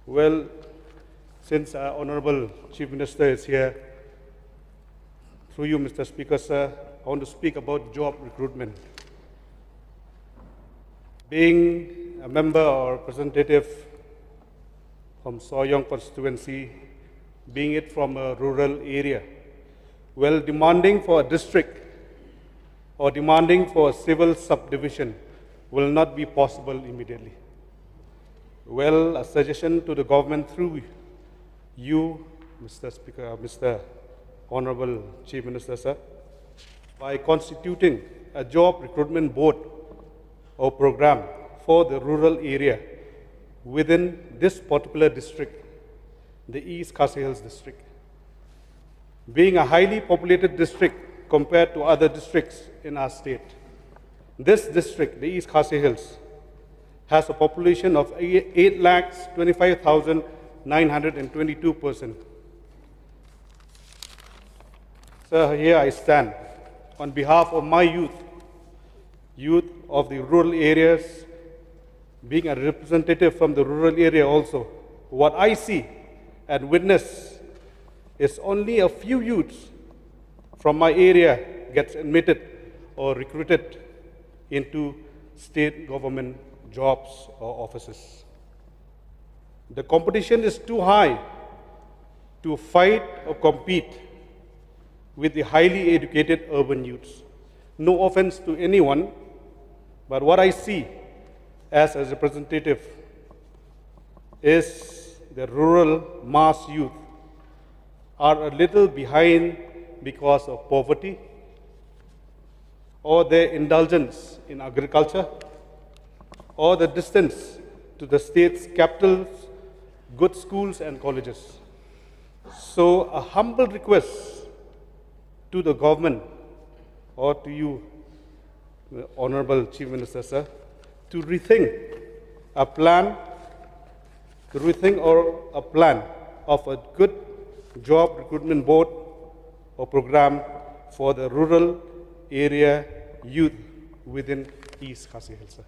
Well, since our Honorable Chief Minister is here, through you, Mr. Speaker, sir, I want to speak about job recruitment. Being a member or representative from Sohiong constituency, being it from a rural area, well, demanding for a district or demanding for a civil subdivision will not be possible immediately. Well, a suggestion to the government through you, Mr. Speaker, Mr. Honorable Chief Minister, sir, by constituting a job recruitment board or program for the rural area within this particular district, the East Khasi Hills district. Being a highly populated district compared to other districts in our state, this district, the East Khasi Hills, has a population of 8,25,922 persons. So here I stand on behalf of my youth of the rural areas, being a representative from the rural area also. What I see and witness is only a few youths from my area gets admitted or recruited into state government jobs or offices. The competition is too high to fight or compete with the highly educated urban youths. No offense to anyone, but what I see as a representative is the rural mass youth are a little behind because of poverty or their indulgence in agriculture or the distance to the state's capitals, good schools and colleges. So a humble request to the government or to you, Honorable Chief Minister, sir, to rethink a plan of a good job recruitment board or program for the rural area youth within East Khasi Hills, sir.